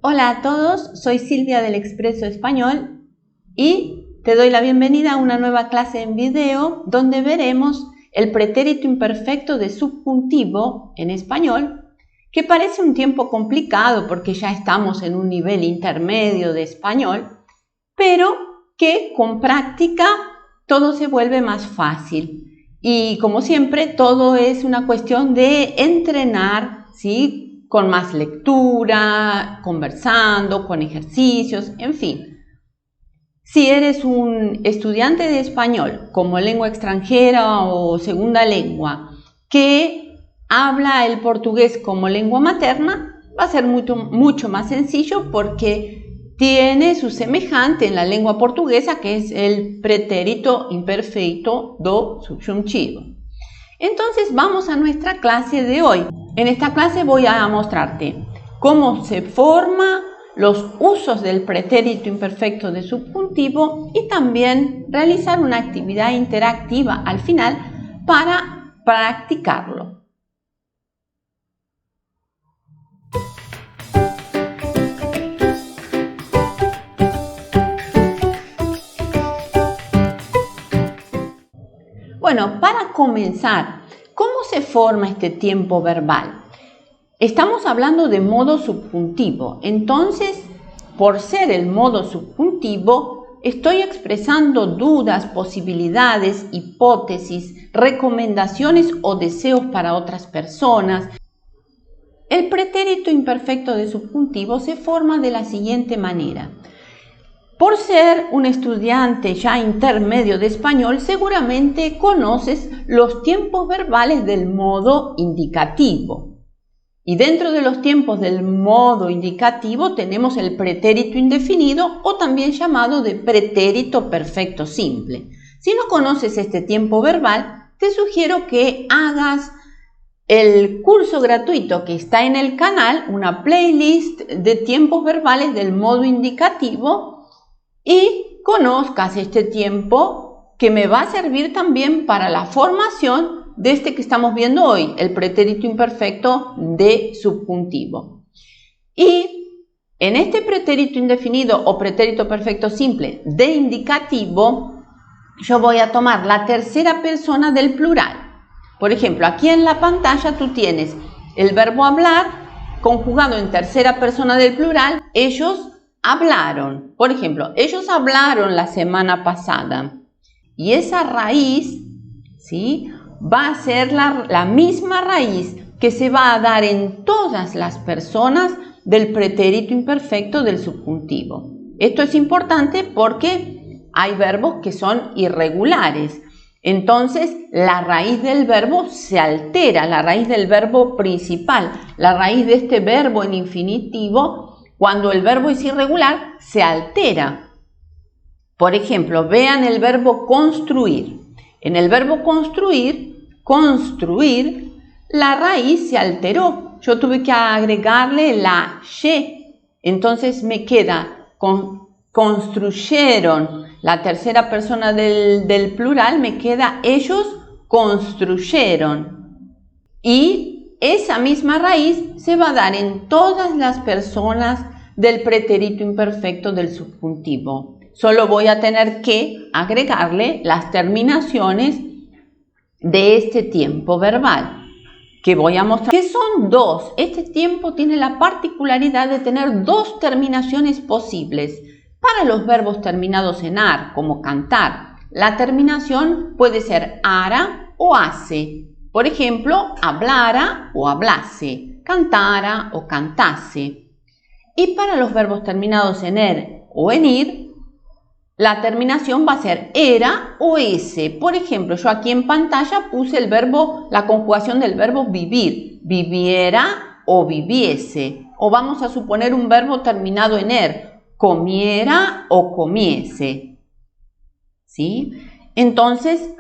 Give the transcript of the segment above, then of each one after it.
Hola a todos, soy Silvia del Expreso Español y te doy la bienvenida a una nueva clase en video donde veremos el pretérito imperfecto de subjuntivo en español, que parece un tiempo complicado porque ya estamos en un nivel intermedio de español, pero que con práctica todo se vuelve más fácil. Y como siempre, todo es una cuestión de entrenar, ¿sí?, con más lectura, conversando, con ejercicios, en fin. Si eres un estudiante de español como lengua extranjera o segunda lengua que habla el portugués como lengua materna, va a ser mucho más sencillo porque tiene su semejante en la lengua portuguesa, que es el pretérito imperfeito do subjuntivo. Entonces vamos a nuestra clase de hoy. En esta clase voy a mostrarte cómo se forman los usos del pretérito imperfecto de subjuntivo y también realizar una actividad interactiva al final para practicarlo. Bueno, para comenzar, ¿cómo se forma este tiempo verbal? Estamos hablando de modo subjuntivo, entonces, por ser el modo subjuntivo, estoy expresando dudas, posibilidades, hipótesis, recomendaciones o deseos para otras personas. El pretérito imperfecto de subjuntivo se forma de la siguiente manera. Por ser un estudiante ya intermedio de español, seguramente conoces los tiempos verbales del modo indicativo. Y dentro de los tiempos del modo indicativo tenemos el pretérito indefinido o también llamado de pretérito perfecto simple. Si no conoces este tiempo verbal, te sugiero que hagas el curso gratuito que está en el canal, una playlist de tiempos verbales del modo indicativo, y conozcas este tiempo que me va a servir también para la formación de este que estamos viendo hoy, el pretérito imperfecto de subjuntivo. Y en este pretérito indefinido o pretérito perfecto simple de indicativo, yo voy a tomar la tercera persona del plural. Por ejemplo, aquí en la pantalla tú tienes el verbo hablar conjugado en tercera persona del plural. Ellos hablaron. Por ejemplo, ellos hablaron la semana pasada. Y esa raíz, ¿sí?, va a ser la misma raíz que se va a dar en todas las personas del pretérito imperfecto del subjuntivo. Esto es importante porque hay verbos que son irregulares. Entonces, la raíz del verbo se altera, la raíz del verbo principal, la raíz de este verbo en infinitivo, cuando el verbo es irregular, se altera. Por ejemplo, vean el verbo construir. En el verbo construir, la raíz se alteró. Yo tuve que agregarle la y. Entonces me queda construyeron. La tercera persona del plural me queda ellos construyeron. Y esa misma raíz se va a dar en todas las personas del pretérito imperfecto del subjuntivo. Solo voy a tener que agregarle las terminaciones de este tiempo verbal que voy a mostrar, que son dos. Este tiempo tiene la particularidad de tener dos terminaciones posibles. Para los verbos terminados en ar, como cantar, la terminación puede ser ara o ase. Por ejemplo, hablara o hablase, cantara o cantase. Y para los verbos terminados en er o en ir, la terminación va a ser era o ese. Por ejemplo, yo aquí en pantalla puse la conjugación del verbo vivir, viviera o viviese. O vamos a suponer un verbo terminado en er, comiera o comiese. ¿Sí? Entonces,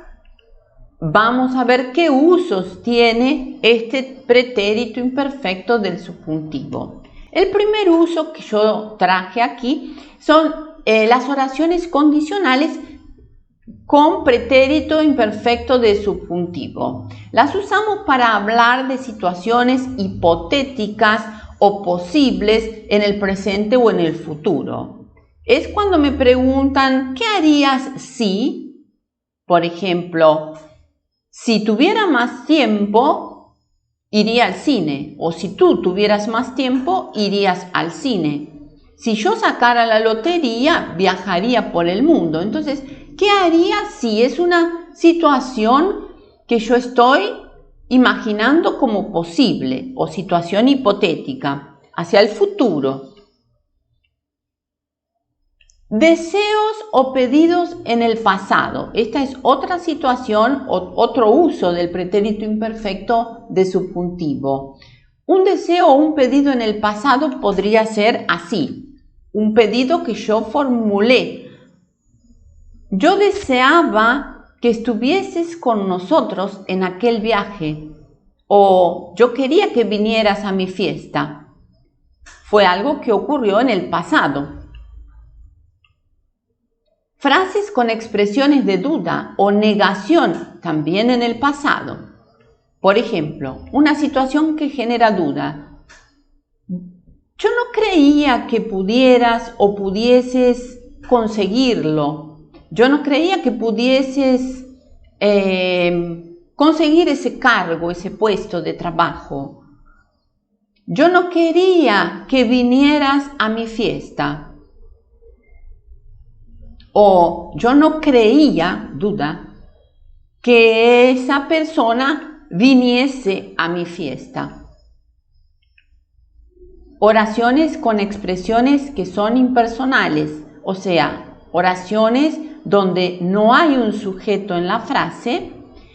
vamos a ver qué usos tiene este pretérito imperfecto del subjuntivo. El primer uso que yo traje aquí son las oraciones condicionales con pretérito imperfecto de subjuntivo. Las usamos para hablar de situaciones hipotéticas o posibles en el presente o en el futuro. Es cuando me preguntan, ¿qué harías si? Por ejemplo, si tuviera más tiempo, iría al cine. O si tú tuvieras más tiempo, irías al cine. Si yo sacara la lotería, viajaría por el mundo. Entonces, ¿qué haría si? Es una situación que yo estoy imaginando como posible o situación hipotética hacia el futuro. Deseos o pedidos en el pasado. Esta es otra situación o otro uso del pretérito imperfecto de subjuntivo. Un deseo o un pedido en el pasado podría ser así. Un pedido que yo formulé. Yo deseaba que estuvieses con nosotros en aquel viaje. O yo quería que vinieras a mi fiesta. Fue algo que ocurrió en el pasado. Frases con expresiones de duda o negación también en el pasado. Por ejemplo, una situación que genera duda. Yo no creía que pudieras o pudieses conseguirlo. Yo no creía que pudieses conseguir ese cargo, ese puesto de trabajo. Yo no quería que vinieras a mi fiesta. O yo no creía, duda, que esa persona viniese a mi fiesta. Oraciones con expresiones que son impersonales, o sea, oraciones donde no hay un sujeto en la frase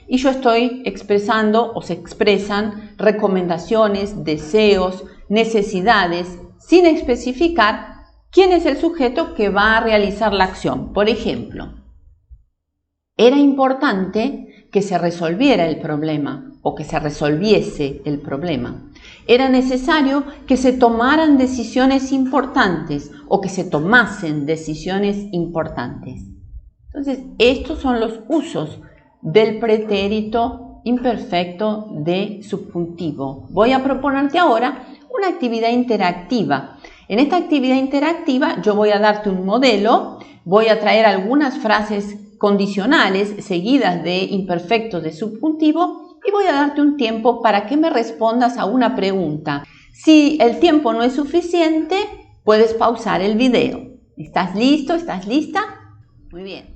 y yo estoy expresando o se expresan recomendaciones, deseos, necesidades, sin especificar quién es el sujeto que va a realizar la acción. Por ejemplo, era importante que se resolviera el problema o que se resolviese el problema. Era necesario que se tomaran decisiones importantes o que se tomasen decisiones importantes. Entonces, estos son los usos del pretérito imperfecto de subjuntivo. Voy a proponerte ahora una actividad interactiva. En esta actividad interactiva yo voy a darte un modelo, voy a traer algunas frases condicionales seguidas de imperfectos de subjuntivo y voy a darte un tiempo para que me respondas a una pregunta. Si el tiempo no es suficiente, puedes pausar el video. ¿Estás listo? ¿Estás lista? Muy bien.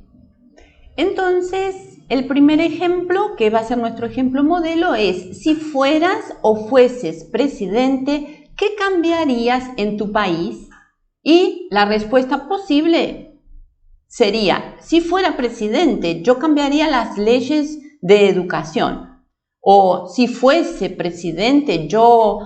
Entonces, el primer ejemplo, que va a ser nuestro ejemplo modelo, es: si fueras o fueses presidente, ¿qué cambiarías en tu país? Y la respuesta posible sería: si fuera presidente, yo cambiaría las leyes de educación. O si fuese presidente, yo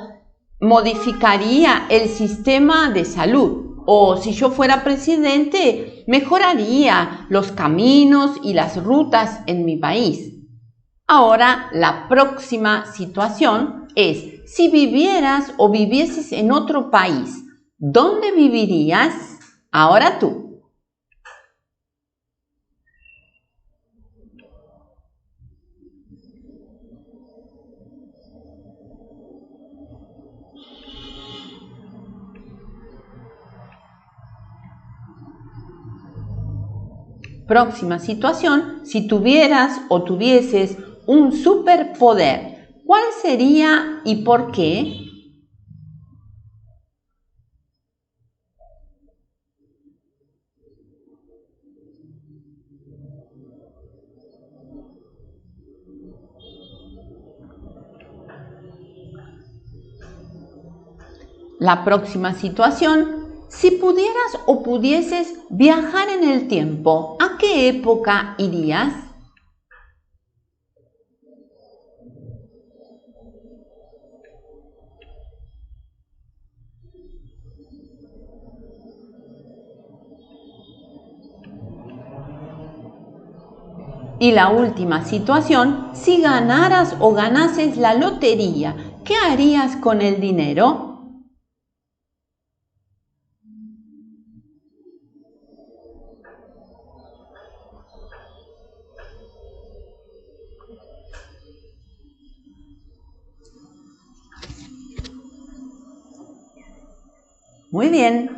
modificaría el sistema de salud. O si yo fuera presidente, mejoraría los caminos y las rutas en mi país. Ahora, la próxima situación es: si vivieras o vivieses en otro país, ¿dónde vivirías? Ahora tú. Próxima situación: si tuvieras o tuvieses un superpoder, ¿cuál sería y por qué? La próxima situación: si pudieras o pudieses viajar en el tiempo, ¿a qué época irías? Y la última situación: si ganaras o ganases la lotería, ¿qué harías con el dinero? Muy bien.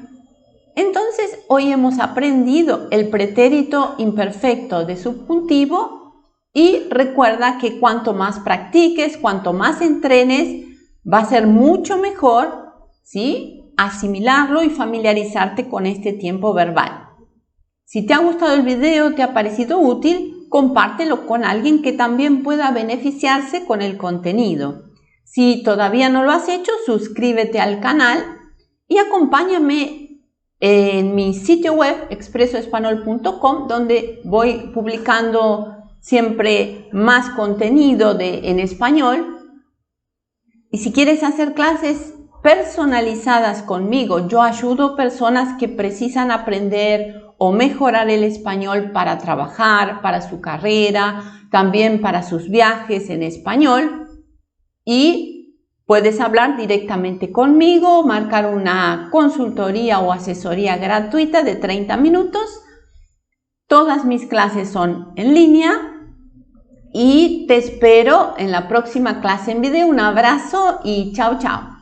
Entonces, hoy hemos aprendido el pretérito imperfecto de subjuntivo y recuerda que cuanto más practiques, cuanto más entrenes, va a ser mucho mejor, ¿sí?, asimilarlo y familiarizarte con este tiempo verbal. Si te ha gustado el video, te ha parecido útil, compártelo con alguien que también pueda beneficiarse con el contenido. Si todavía no lo has hecho, suscríbete al canal y acompáñame en mi sitio web expresoespanol.com, donde voy publicando siempre más contenido en español. Y si quieres hacer clases personalizadas conmigo, yo ayudo a personas que precisan aprender o mejorar el español para trabajar, para su carrera, también para sus viajes en español. Y puedes hablar directamente conmigo, marcar una consultoría o asesoría gratuita de 30 minutos. Todas mis clases son en línea y te espero en la próxima clase en video. Un abrazo y chao, chao.